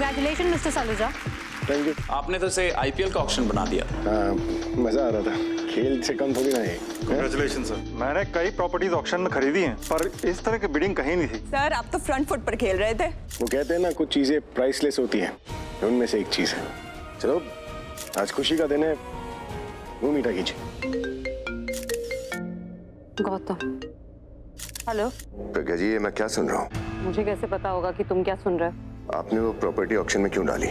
Congratulation mister Saluja. Thank you. आपने तो इसे आईपीएल का ऑक्शन बना दिया। मजा आ रहा था, खेल से कम थोड़ी ना है। Congratulation sir. मैंने कई प्रॉपर्टीज ऑक्शन में खरीदी हैं, पर इस तरह की बिडिंग कहीं नहीं थी। सर आप तो फ्रंट फुट पर खेल रहे थे। वो कहते हैं ना, कुछ चीजें प्राइसलेस होती हैं, उनमें से एक चीज है। चलो आज खुशी का दिन है, मुंह मीठा कीजिए। गौतम। हेलो। प्रज्ञा जी, ये मैं क्या सुन रहा हूँ? मुझे कैसे पता होगा कि तुम क्या सुन रहे हो? आपने वो प्रॉपर्टी ऑक्शन में क्यों डाली?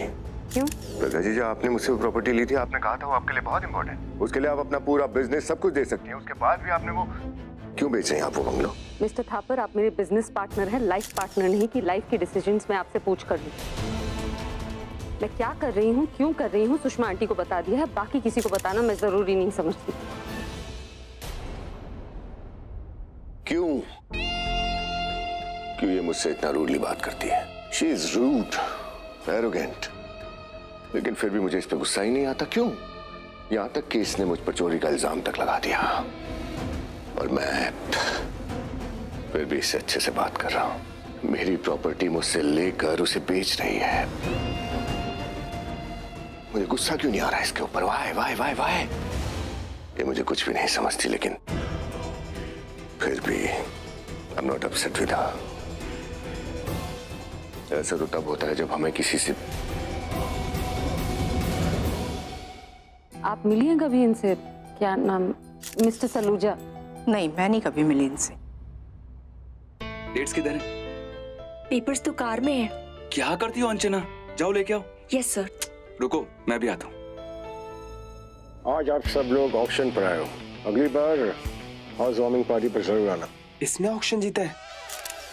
क्यों? प्रज्ञा जी, जो आपने मुझसे वो प्रॉपर्टी ली थी, आपने कहा था वो आपके लिए बहुत इंपॉर्टेंट, उसके लिए आप अपना पूरा बिजनेस सब कुछ दे सकती हैं, उसके बाद भी आपने वो क्यों बेच रहे हैं आप वो बंगलो? मिस्टर थापर, आप मेरे बिजनेस पार्टनर हैं, लाइफ पार्टनर नहीं कि लाइफ के डिसीजंस मैं आपसे पूछ कर लूं। मैं क्या कर रही हूँ, क्यों कर रही हूँ, सुषमा आंटी को बता दिया है, बाकी किसी को बताना मैं जरूरी नहीं समझती। क्यों ये मुझसे इतना रूडली बात करती है? शी इज रूड, एरोगेंट, लेकिन फिर भी मुझे इस पे गुस्सा ही नहीं आता। क्यों? यहां तक कि इसने मुझ पर चोरी का इल्जाम तक लगा दिया, और मैं फिर भी इससे अच्छे से बात कर रहा हूं। मेरी प्रॉपर्टी मुझसे लेकर उसे बेच रही है। मुझे गुस्सा क्यों नहीं आ रहा है इसके ऊपर? वाई वाई वाई वाई, ये मुझे कुछ भी नहीं समझती, लेकिन फिर भी I am not upset with her. ऐसा तो तब होता है जब हमें किसी से। आप मिली हैं कभी इनसे? क्या नाम? मिस्टर सलूजा? नहीं, मैं नहीं कभी मिली इनसे। डेट्स किधर है? पेपर्स तो कार में है। क्या करती हो अंजना? जाओ लेके आओ। Yes sir. रुको, मैं भी आता हूँ। आज आप सब लोग ऑक्शन पर आए हो, अगली बार हाउस वार्मिंग पार्टी पर जरूर आना। इसने ऑक्शन जीता है?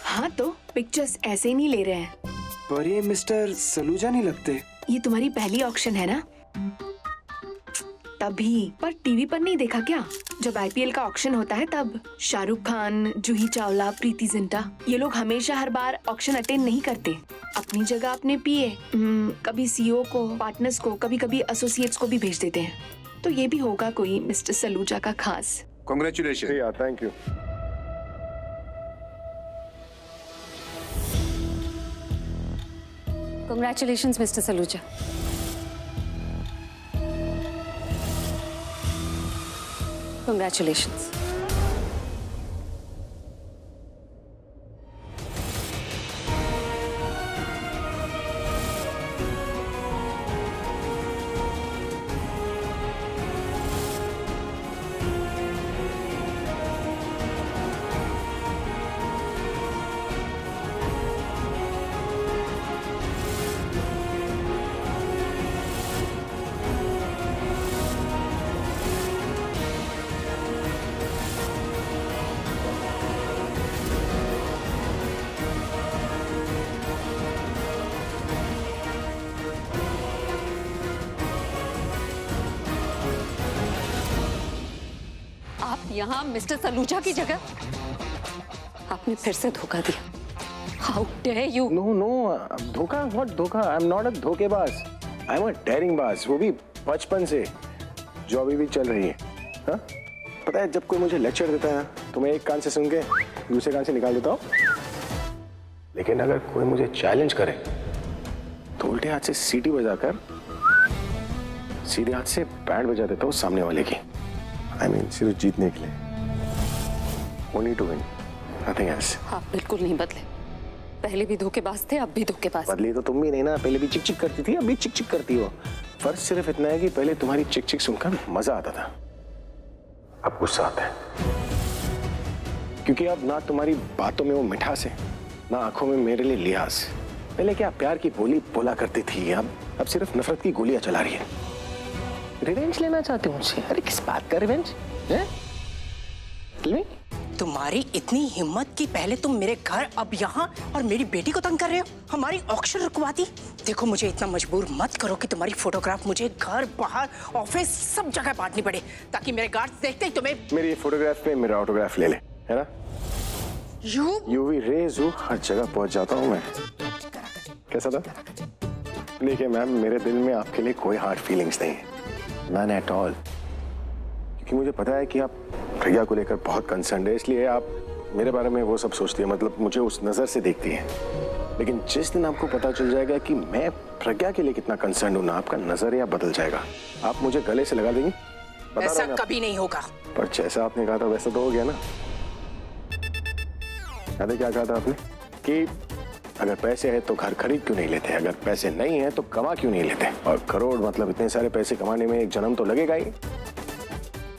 हाँ तो पिक्चर्स ऐसे ही नहीं ले रहे हैं। पर ये मिस्टर सलूजा नहीं लगते। ये तुम्हारी पहली ऑक्शन है ना? तभी। पर टीवी पर नहीं देखा क्या? जब आईपीएल का ऑक्शन होता है तब शाहरुख खान, जूही चावला, प्रीति जिंटा, ये लोग हमेशा हर बार ऑक्शन अटेंड नहीं करते। अपनी जगह अपने पीए, कभी सीईओ को, पार्टनर्स को, कभी कभी एसोसिएट्स को भी भेज देते हैं। तो ये भी होगा कोई मिस्टर सलूजा का खास। Congratulation. Thank you. Congratulations, Mr. Saluja. Congratulations. यहाँ मिस्टर सलूजा की जगह आपने फिर से धोखा दिया। How dare you? नो धोखा? व्हाट धोखा? आई एम नॉट अ धोखेबाज, आई एम अ डेयरिंग बाज, वो भी बचपन से, जो अभी भी चल रही है। हाँ? पता है, जब कोई मुझे लेक्चर देता है ना, तो मैं एक कान से सुन के दूसरे कान से निकाल देता हूँ, लेकिन अगर कोई मुझे चैलेंज करे तो उल्टे हाथ से सीटी बजाकर सीधे हाथ से बैंड बजा देता हूँ सामने वाले की। I mean, सिर्फ जीतने के लिए। Only to win, nothing else। आप बिल्कुल नहीं बदले, पहले भी धोखेबाज थे, अब भी धोखेबाज। बदली तो तुम भी नहीं ना, पहले भी चिक चिक करती थी, अब भी चिक चिक करती हो। फर्क सिर्फ इतना है कि पहले तुम्हारी चिक चिक सुनकर मजा आता था, अब गुस्सा आता है, क्योंकि अब ना तुम्हारी बातों में वो मिठास है, ना आंखों में मेरे लिए लिहाज। पहले क्या प्यार की बोली बोला करती थी, अब सिर्फ नफरत की गोलियां चला रही है। रिवेंज लेना चाहते हो मुझसे? अरे किस बात का रिवेंज है? तुम्हारी इतनी हिम्मत कि पहले तुम मेरे घर, अब यहाँ, और मेरी बेटी को तंग कर रहे हो, हमारी ऑक्शन रुकवा दी। देखो मुझे इतना मजबूर मत करो कि तुम्हारी फोटोग्राफ मुझे घर, बाहर, ऑफिस सब जगह बांटनी पड़े, ताकि मेरे गार्ड्स देखते ही तुम्हें। मेरी फोटोग्राफ में मेरा ऑटोग्राफ ले ले, है ना? यूवी रेज हूँ, हर जगह पहुंच जाता हूँ मैं। कैसा था? देखिए मैम, मेरे दिल में आपके लिए कोई हार्ड फीलिंग्स नहीं है, नन एट ऑल, क्योंकि मुझे पता है कि आप प्रज्ञा को लेकर बहुत कंसर्न है, इसलिए आप मेरे बारे में वो सब सोचती है, मतलब मुझे उस नजर से देखती है। लेकिन जिस दिन आपको पता चल जाएगा कि मैं प्रज्ञा के लिए कितना कंसर्न हूं ना, आपका नजरिया बदल जाएगा। आप मुझे गले से लगा देंगी? ऐसा कभी नहीं होगा। पर जैसा आपने कहा था वैसा तो हो गया ना। याद है क्या कहा था आपने कि अगर पैसे है तो घर खरीद क्यों नहीं लेते, अगर पैसे नहीं है तो कमा क्यों नहीं लेते। और करोड़ मतलब इतने सारे पैसे कमाने में एक जन्म तो लगेगा ही,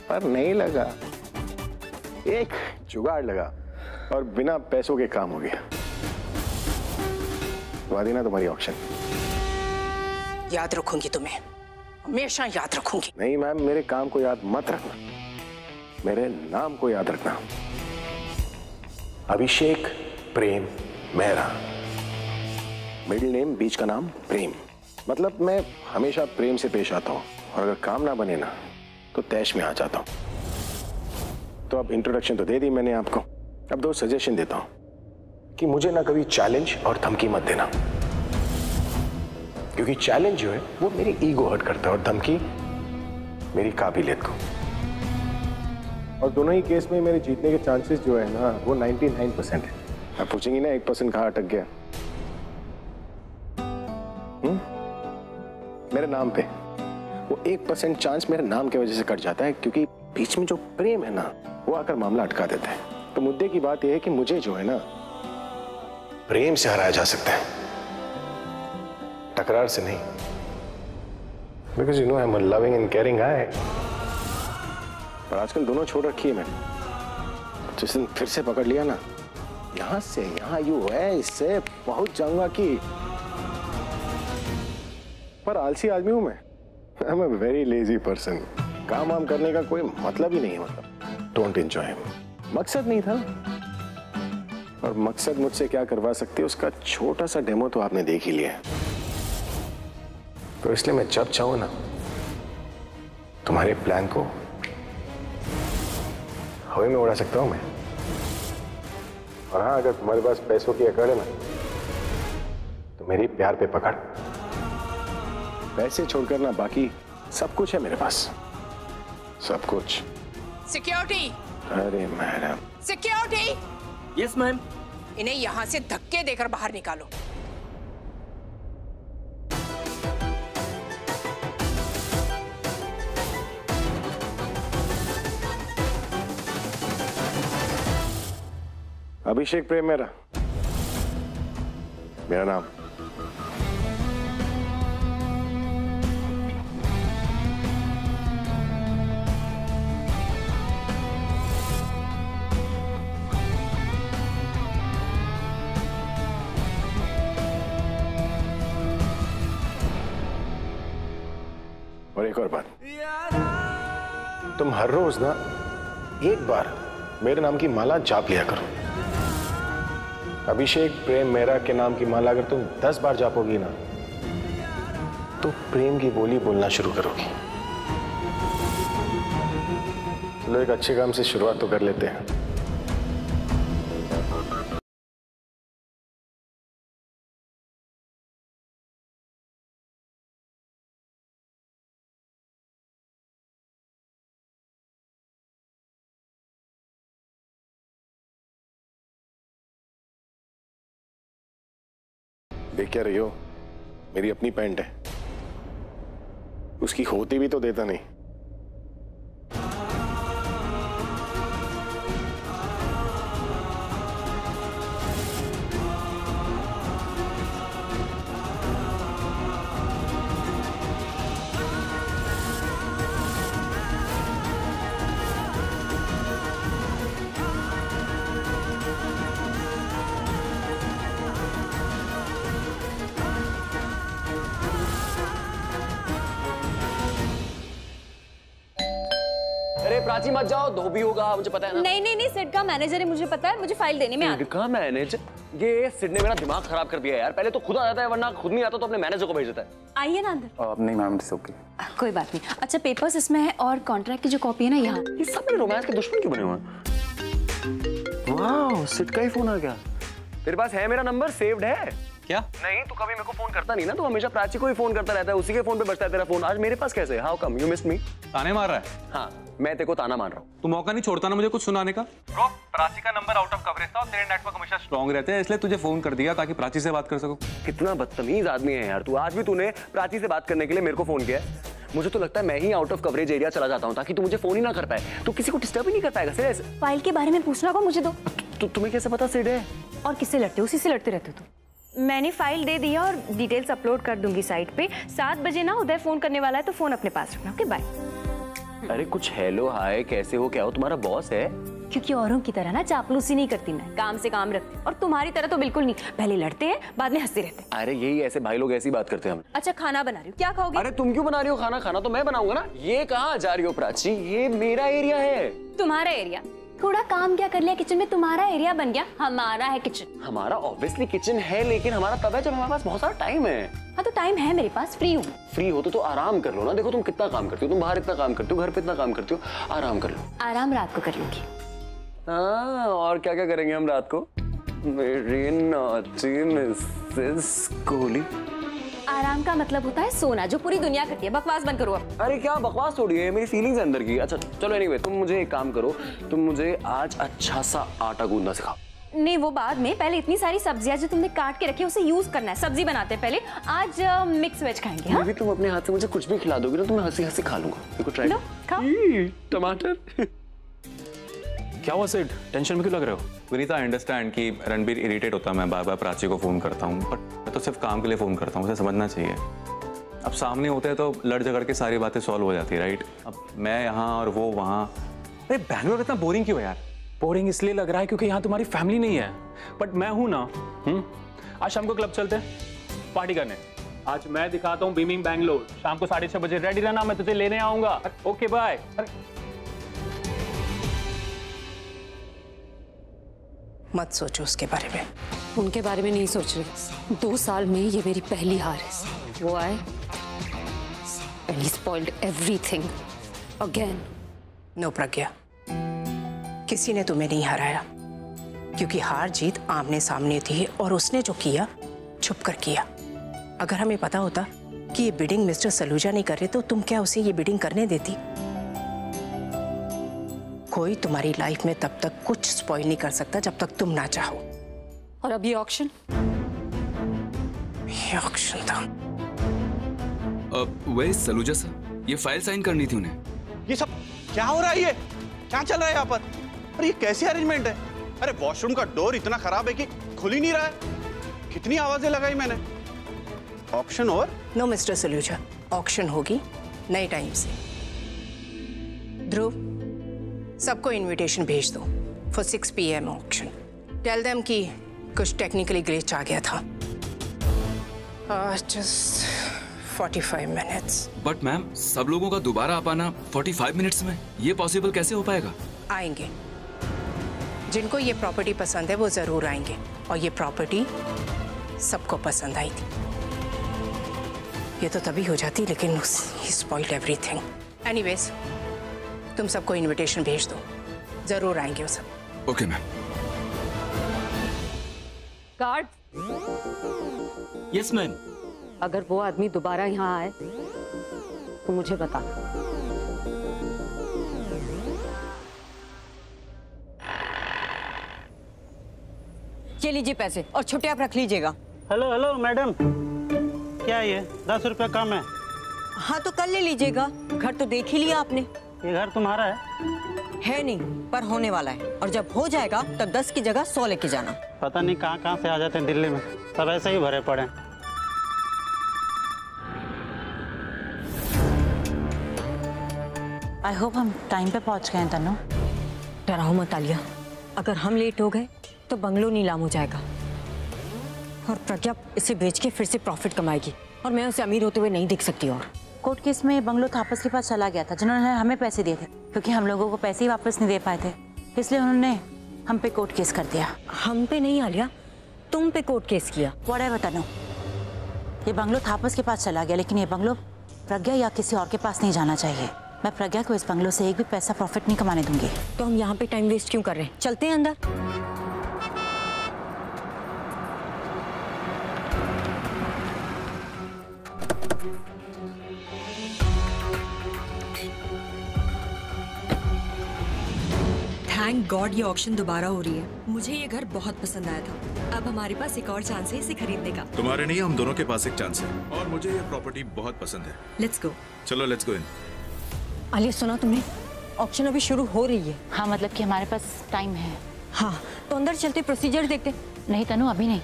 पर नहीं लगा। एक जुगाड़ लगा और बिना पैसों के काम हो गया। वादी ना तुम्हारी ऑक्शन। याद रखूंगी तुम्हें, हमेशा याद रखूंगी। नहीं मैम, मेरे काम को याद मत रखना, मेरे नाम को याद रखना। अभिषेक प्रेम मेहरा, मिडिल नेम, बीच का नाम प्रेम। मतलब मैं हमेशा प्रेम से पेश आता हूं और अगर काम ना बने ना तो तैश में आ जाता हूं। तो अब इंट्रोडक्शन तो दे दी मैंने आपको, अब 2 सजेशन देता हूं कि मुझे ना कभी चैलेंज और धमकी मत देना, क्योंकि चैलेंज जो है वो मेरी ईगो हर्ट करता है और धमकी मेरी काबिलियत को। और दोनों ही केस में मेरे जीतने के चांसेस जो है ना वो 99% है। आप पूछेंगी ना 1% कहाँ अटक गया? मेरे नाम पे वो 1% चांस मेरे नाम की वजह से कट जाता है, क्योंकि बीच में जो प्रेम है ना वो आकर मामला अटका देता है। तो मुद्दे की बात यह है कि मुझे जो है ना प्रेम से हराया जा सकता है, तकरार से नहीं। Because you know I am a loving and caring guy. पर आजकल दोनों छोड़ रखी है मैंने। जिस दिन फिर से पकड़ लिया ना, यहां से यहां यू है, इससे पहुंच जाऊंगा कि। पर आलसी आदमी हूं मैं। आई am a very lazy person. काम वाम करने का कोई मतलब ही नहीं है, मतलब डोंट एंजॉय। मकसद नहीं था, और मकसद मुझसे क्या करवा सकती है उसका छोटा सा डेमो तो आपने देख ही लिया है। तो इसलिए मैं जब चाहूं ना तुम्हारे प्लान को हवा में उड़ा सकता हूं मैं। और हाँ, अगर तुम्हारे पास पैसों की अकड़ है ना तो मेरी प्यार पे पकड़। पैसे छोड़कर ना बाकी सब कुछ है मेरे पास, सब कुछ। सिक्योरिटी! अरे मैडम। सिक्योरिटी! Yes ma'am. इन्हें यहां से धक्के देकर बाहर निकालो। अभिषेक प्रेम मेरा नाम। और एक और बात, तुम हर रोज ना एक बार मेरे नाम की माला जाप लिया करो। अभिषेक प्रेम मेरा के नाम की माला अगर तुम 10 बार जापोगी ना तो प्रेम की बोली बोलना शुरू करोगी। चलो एक अच्छे काम से शुरुआत तो कर लेते हैं। देख क्या रही हो? मेरी अपनी पैंट है, उसकी होती भी तो देता नहीं। प्राची मत जाओ, धोबी होगा, मुझे पता है ना। नहीं नहीं नहीं, सिड का मैनेजर है, मुझे पता है, मुझे फाइल देने में आता है। सिड का मैनेजर? ये सिड ने मेरा दिमाग खराब कर दिया यार। पहले तो खुद आ जाता है, वरना खुद नहीं आता तो अपने मैनेजर को भेज देता है। आइए ना अंदर। नहीं मैम, इट्स ओके। कोई बात नहीं। अच्छा, पेपर्स इसमें है और कॉन्ट्रैक्ट की जो कॉपी है ना यहाँ। ये सब मेरे रोमांस के दुश्मन क्यों बने हुए हैं? वाह, सिड का ही फोन आ गया। तेरे पास है मेरा नंबर, सेव्ड है? क्या? नहीं, तू कभी मेरे को फोन करता नहीं ना, तू हमेशा प्राची को ही फोन करता रहता है, उसी के फोन पे बजता है तेरा फोन। आज मेरे पास कैसे? हाउ कम यू मिस्ड मी? ताने मार रहा है? हाँ, मैं तेरे को ताना मार रहा हूँ। तू मौका नहीं छोड़ता ना मुझे कुछ सुनाने का? ब्रो, प्राची का नंबर आउट ऑफ कवरेज था और तेरे नेटवर्क हमेशा स्ट्रांग रहते हैं, इसलिए तुझे फोन कर दिया ताकि प्राची से बात कर सकूं। कितना बदतमीज आदमी है यार तू। आज भी तूने प्राची से बात करने के लिए मेरे को फोन किया। मुझे तो लगता है मैं ही आउट ऑफ कवरेज एरिया चला जाता हूँ ताकि तू मुझे फोन ही ना कर पाए। तू किसी को डिस्टर्ब ही नहीं कर पाएगा। सीरियस? फाइल के बारे में पूछना होगा मुझे। तो तुम्हें कैसे पता सिड है? और किससे लड़ते हो? उसी से लड़ते रहते हो तुम। मैंने फाइल दे दिया और डिटेल्स अपलोड कर दूंगी साइट पे। 7 बजे ना उदय फोन करने वाला है, तो फोन अपने पास रखना। Okay bye. अरे कुछ हेलो हाय कैसे हो क्या हो, तुम्हारा बॉस है। क्योंकि औरों की तरह ना चापलूसी नहीं करती मैं, काम से काम रखती। और तुम्हारी तरह तो बिल्कुल नहीं, पहले लड़ते हैं बाद में हंसते रहते हैं। अरे यही ऐसे भाई लोग ऐसी बात करते हैं हम। अच्छा खाना बना रही हूँ, क्या खाओगे? अरे तुम क्यों बना रही हो खाना? खाना तो मैं बनाऊंगा ना। ये कहाँ जा रही हो प्राची? ये मेरा एरिया है। तुम्हारा एरिया? थोड़ा काम क्या कर लिया किचन में, तुम्हारा एरिया बन गया। हमारा है किचन। हमारा ऑब्वियसली किचन है, लेकिन हमारा तब है जब हमारे पास बहुत सारा टाइम है। हाँ तो टाइम है मेरे पास, फ्री हूँ। फ्री हो तो आराम कर लो ना। देखो तुम कितना काम करती हो, तुम बाहर इतना काम करती हो, घर पे इतना काम करती हो। आराम कर लो। आराम रात को कर लूंगी। हाँ, और क्या क्या करेंगे हम रात को? मेरी नॉटी मिसेस कोहली। आराम का मतलब होता है सोना, जो पूरी दुनिया करती है। बकवास बंद करो अब। अरे क्या बकवास थोड़ी है, मेरी फीलिंग्स अंदर की। अच्छा चलो एनीवे, तुम मुझे एक काम करो, तुम मुझे आज अच्छा सा आटा गूंदना सिखाओ। नहीं वो बाद में, पहले इतनी सारी सब्जियां जो तुमने काट के रखी है उसे यूज करना है। सब्जी बनाते हैं पहले। आज मिक्स वेज खाएंगे। हाँ? तुम अपने हाथ से मुझे कुछ भी खिला दोगे ना तो मैं हंसी हंसी खा लूंगा। देखो ट्राई। लो खाओ। टमाटर। क्या हुआ सिड? टेंशन में क्यों लग रहे हो? विनीता, आई अंडरस्टैंड कि रणबीर इरिटेट होता है, मैं बार बार प्राची को फोन करता हूँ, बट मैं तो सिर्फ काम के लिए फोन करता हूँ, उसे समझना चाहिए। अब सामने होते हैं तो लड़ झगड़ के सारी बातें सॉल्व हो जाती है, राइट? अब मैं यहाँ और वो वहाँ। अरे बैंगलोर इतना बोरिंग क्यों है यार? बोरिंग इसलिए लग रहा है क्योंकि यहाँ तुम्हारी फैमिली नहीं है, बट मैं हूं ना। आज शाम को क्लब चलते हैं पार्टी करने। आज मैं दिखाता हूँ बीमिंग बैंगलोर। शाम को 6:30 बजे रेडी रहना, मैं तुझे लेने आऊंगा। Okay bye. मत सोचो उसके बारे में। उनके बारे में नहीं सोच रही। 2 साल में ये मेरी पहली हार है। वो आए and he spoiled everything again. No Pragya, किसी ने तुम्हें नहीं हराया, क्योंकि हार जीत आमने सामने थी और उसने जो किया छुप कर किया। अगर हमें पता होता कि ये बिडिंग मिस्टर सलूजा नहीं कर रहे तो तुम क्या उसे ये बिडिंग करने देती? कोई तुम्हारी लाइफ में तब तक कुछ स्पॉइल नहीं कर सकता जब तक तुम ना चाहो। और अब ये ऑक्शन था। वे सलूजा सर, ये फाइल साइन करनी थी उन्हें। ये सब क्या हो रहा है? ये क्या चल रहा है यहाँ पर? और ये कैसी अरेंजमेंट है? अरे वॉशरूम का डोर इतना खराब है कि खुल ही नहीं रहा है। कितनी आवाजें लगाई मैंने। ऑक्शन और? नो मिस्टर सलूजा, ऑक्शन होगी नए टाइम से। ध्रुव, सबको इनविटेशन भेज दो for 6 PM auction. Tell them कि कुछ टेक्निकली ग्लिच आ गया था। Just 45 minutes. बट मैम, सब लोगों का दोबारा आ पाना 45 मिनट्स में, ये पॉसिबल कैसे हो पाएगा? आएंगे। जिनको ये प्रॉपर्टी पसंद है वो जरूर आएंगे, और ये प्रॉपर्टी सबको पसंद आई थी। ये तो तभी हो जाती, लेकिन he spoiled everything. Anyways, तुम सबको इनविटेशन भेज दो, जरूर आएंगे वो सब। Okay ma'am. Guard. Yes ma'am. अगर वो आदमी दोबारा यहाँ आए तो मुझे बताना। ये लीजिए पैसे और छुट्टी आप रख लीजिएगा। हेलो हेलो मैडम, क्या ये 10 रुपया कम है? हाँ तो कल ले लीजिएगा। घर तो देख ही लिया आपने। ये घर तुम्हारा है नहीं, पर होने वाला है, और जब हो जाएगा तब 10 की जगह 100 लेके जाना। पता नहीं कहाँ कहाँ से आ जाते हैं दिल्ली में, सब ऐसे ही भरे पड़े। आई होप हम टाइम पे पहुंच गए हैं तनु। डराओ मत आलिया, अगर हम लेट हो गए तो बंगलो नीलाम हो जाएगा और प्रज्ञा इसे बेच के फिर से प्रॉफिट कमाएगी, और मैं उसे अमीर होते हुए नहीं देख सकती। और कोर्ट केस में बंगलो थापस के पास चला गया था, जिन्होंने हमें पैसे दिए थे, क्योंकि हम लोगों को पैसे ही वापस नहीं दे पाए थे, इसलिए उन्होंने हम पे कोर्ट केस कर दिया। हम पे नहीं आलिया, तुम पे कोर्ट केस किया। व्हाटएवर तनु, ये बंगलो थापस के पास चला गया, लेकिन ये बंगलो प्रज्ञा या किसी और के पास नहीं जाना चाहिए। मैं प्रज्ञा को इस बंगलो से एक भी पैसा प्रॉफिट नहीं कमाने दूंगी। तो हम यहाँ पे टाइम वेस्ट क्यों कर रहे हैं? चलते हैं अंदर। थैंक गॉड ये ऑक्शन दोबारा हो रही है। मुझे ये घर बहुत पसंद आया था। अब हमारे पास एक और चांस है इसे खरीदने का। तुम्हारे नहीं, हम दोनों के पास एक चांस है और मुझे ये प्रॉपर्टी बहुत पसंद है। Let's go. चलो लेट्स गो इन। आलिया सुना तुमने? ऑक्शन अभी शुरू हो रही है। हाँ मतलब कि हमारे पास टाइम है। हाँ तो अंदर चलते प्रोसीजर देखते। नहीं तनु अभी नहीं,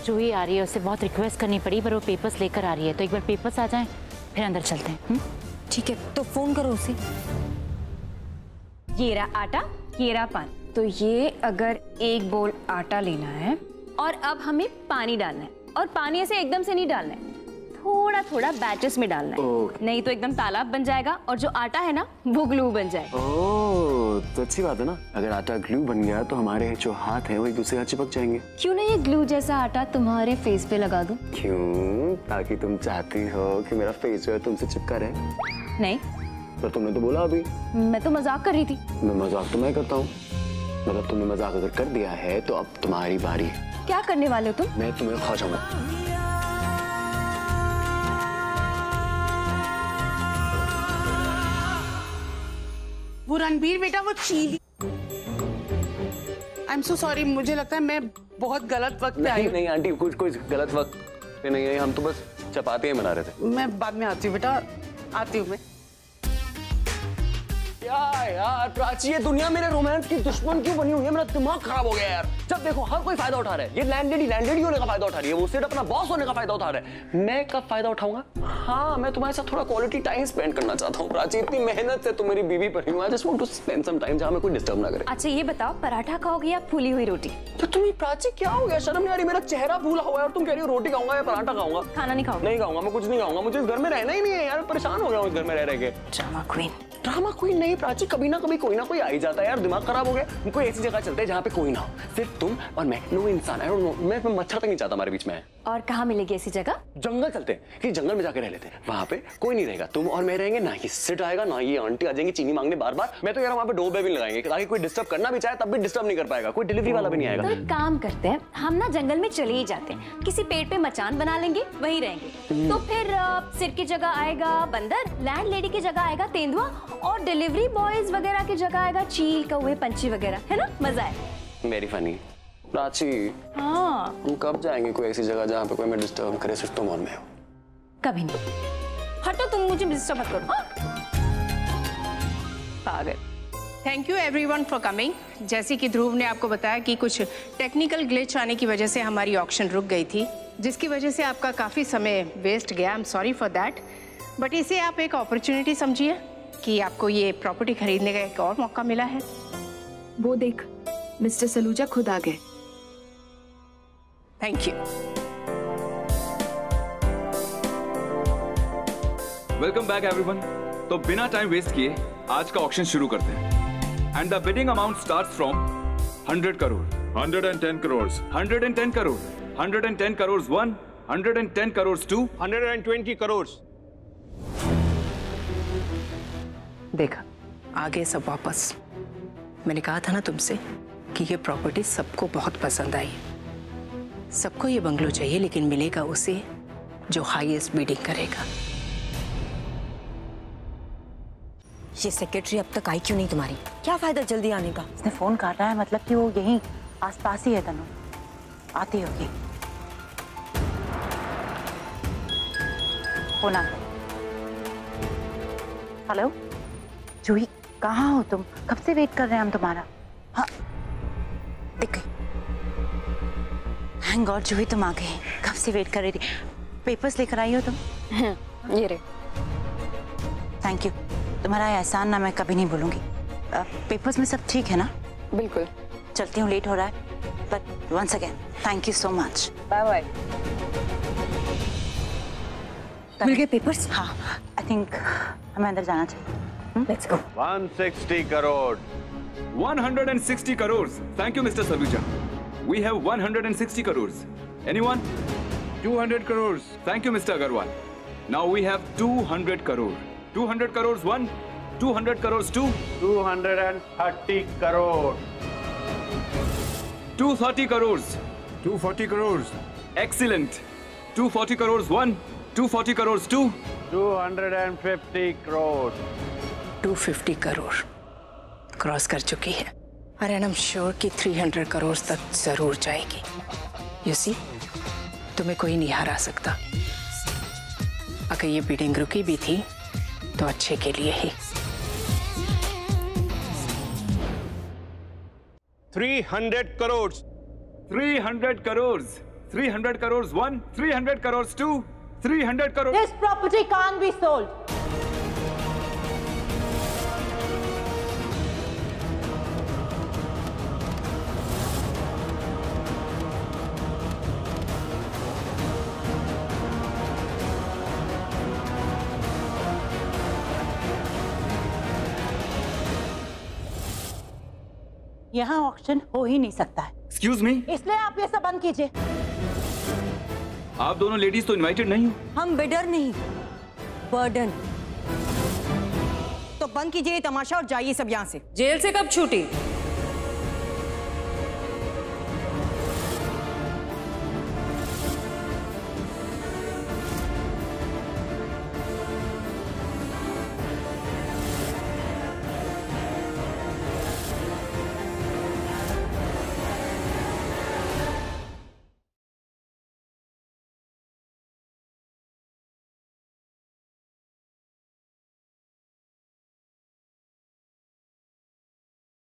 जूही आ रही है, उससे बहुत रिक्वेस्ट करनी पड़ी पर वो पेपर्स लेकर आ रही है, तो एक बार पेपर्स आ जाएं फिर अंदर चलते हैं। ठीक है तो फोन करो उसे। ये रहा आटा, ये रहा पानी। तो ये अगर एक बोल आटा लेना है और अब हमें पानी डालना है, और पानी ऐसे एकदम से नहीं डालना है, थोड़ा थोड़ा बैचेस में डालना है, नहीं तो एकदम तालाब बन जाएगा और जो आटा है ना वो ग्लू बन जाएगा। ओह तो अच्छी बात है ना, अगर आटा ग्लू बन गया तो हमारे जो हाथ हैं वो एक दूसरे से चिपक जाएंगे। क्यों ना ये ग्लू जैसा आटा तुम्हारे फेस पे लगा दूं? क्यों? ताकि तुम चाहती हो कि मेरा फेस जो है तुमसे चिपका रहे। नहीं पर तुमने तो बोला अभी। मैं तो मजाक कर रही थी। मैं मजाक तो मैं करता हूँ, मतलब तुमने मजाक अगर कर दिया है तो अब तुम्हारी बारी है। क्या करने वाले हो तुम? मैं तुम्हें खा जाऊंगा। वो रणबीर बेटा वो चीनी। आई एम सो सॉरी, मुझे लगता है मैं बहुत गलत वक्त पे आई। नहीं नहीं आंटी, कुछ गलत वक्त पे नहीं है, हम तो बस चपातियां बना रहे थे। मैं बाद में आती हूँ बेटा, आती हूँ मैं। यार प्राची, ये दुनिया मेरे रोमांस की दुश्मन क्यों बनी हुई है? मेरा दिमाग खराब हो गया यार। जब देखो हर कोई फायदा उठा रहा है। ये लैंडलेडी होने का फायदा उठा रही है, वो सिर्फ अपना बॉस होने का फायदा उठा रहा है। मैं कब फायदा उठाऊंगा? हाँ मैं तुम्हारे साथ थोड़ा क्वालिटी टाइम स्पेंड करना चाहता हूँ प्राची। इतनी मेहनत से तुम मेरी बीवी बनी हुई, I just want to spend some time जहाँ मैं कोई डिस्टर्ब ना करे। अच्छा ये बताओ, पराठा खाओगे या फूली हुई रोटी? तो तुम्हें प्राची क्या हो गया? शर्म नहीं आ रही? मेरा चेहरा फूला हुआ है और तुम कह रही हो रोटी खाऊंगा या पराठा खाऊंगा? खाना नहीं खाऊंगा। नहीं खाऊंगा, मैं कुछ नहीं खाऊंगा। मुझे इस घर में रहना ही नहीं है यार, परेशान हो गया हूँ इस घर में रह के। ड्रामा क्वीन नहीं प्राची, कभी ना कभी कोई ना कोई आ ही जाता है यार, दिमाग खराब हो गया। कोई ऐसी जगह चलते हैं जहाँ पे कोई ना हो, सिर्फ तुम और मैं, नो इंसान। आई डोंट नो, मैं मच्छर तक नहीं चाहता हमारे बीच में। और कहाँ मिलेगी ऐसी जगह? जंगल चलते हैं, कि जंगल में जाके रह लेते हैं, वहाँ पे कोई नहीं रहेगा, तुम और मैं रहेंगे, ना ही सिट आएगा, ना ये आंटी आ जाएंगी चीनी मांगने बार बार। मैं तो यार वहाँ पे डोर बेल भी लगाएंगे ताकि कोई डिस्टर्ब करना भी चाहे तब भी डिस्टर्ब नहीं कर पाएगा, कोई डिलीवरी वाला भी नहीं आएगा। तो एक काम करते हैं, हम ना जंगल में चले ही जाते हैं, किसी पेड़ पे मचान बना लेंगे, वहीं रहेंगे। तो फिर सिर की जगह आएगा बंदर, लैंड लेडी की जगह आएगा तेंदुआ, और डिलीवरी बॉयज वगैरह की जगह आएगा चील, कौवे, पंछी वगैरह, है ना? मजा है। Very funny Prachi. हाँ हम कब जाएंगे कोई ऐसी जगह जहाँ पे कोई मैं डिस्टर्ब करे, सिर्फ तुम और मैं हो? कभी नहीं। हटो तुम, मुझे डिस्टर्ब मत करो। पागल। Thank you everyone for coming. जैसे कि ध्रुव ने आपको बताया कि कुछ टेक्निकल ग्लिच आने की वजह से हमारी ऑक्शन रुक गई थी, जिसकी वजह से आपका काफ़ी समय वेस्ट गया। I am sorry for that, but इसे आप एक अपॉर्चुनिटी समझिए कि आपको ये प्रॉपर्टी खरीदने का एक और मौका मिला है। वो देख, मिस्टर सलूजा खुद आ गए। Thank you. Welcome back everyone. तो बिना टाइम वेस्ट किए आज का ऑक्शन शुरू करते हैं। And the bidding amount starts from 100 crore, 110 crore, 110 crore, 110 crore 1, 110 crore 2, 120 crore. देखा, आगे सब वापस। मैंने कहा था ना तुमसे कि ये प्रॉपर्टी सबको बहुत पसंद आई। सबको ये बंगलो चाहिए, लेकिन मिलेगा उसे जो हाईएस्ट बिडिंग करेगा। ये सेक्रेटरी अब तक आई क्यों नहीं तुम्हारी? क्या फायदा जल्दी आने का? उसने फोन काटा है, मतलब कि वो यहीं आसपास ही है तनु, आती होगी। फोन आ गया। हेलो जूही, कहाँ हो तुम? कब से वेट कर रहे हैं हम तुम्हारा। हाँ दिख गई। थैंक गॉड जूही तुम आ गई, कब से वेट कर रही थी। पेपर्स लेकर आई हो तुम? ये रे। थैंक यू, तुम्हारा एहसान ना मैं कभी नहीं भूलूंगी। पेपर्स में सब ठीक है ना? बिल्कुल। चलती हूँ, लेट हो रहा है, but once again thank you so much. Bye bye. मिल गए पेपर्स? हाँ, आई थिंक हमें अंदर जाना चाहिए। Let's go. 160 crore. 160 crores. Thank you, Mr. Saluja. We have 160 crores. Anyone? 200 crores. Thank you, Mr. Agarwal. Now we have 200 crore. 200 crores 1, 200 crores 2, 230 crore. 230 crores. 240 crores. Excellent. 240 crores 1, 240 crores 2, 250 crore. 250 crore cross कर चुकी है। और I am sure कि 300 करोड़ तक जरूर जाएगी। You see, तुम्हें कोई नहीं हरा सकता। अगर ये बिडिंग रुकी भी थी तो अच्छे के लिए ही। 300 crore. 300 crores. 300 crores 1, 300 crores 2, 300 crores. This property can't be sold. यहाँ ऑक्शन हो ही नहीं सकता है। Excuse me? इसलिए आप ये सब बंद कीजिए। आप दोनों लेडीज तो इनवाइटेड नहीं हो। हम बिडर नहीं, बर्डन। तो बंद कीजिए तमाशा और जाइए सब यहाँ से। जेल से कब छूटी?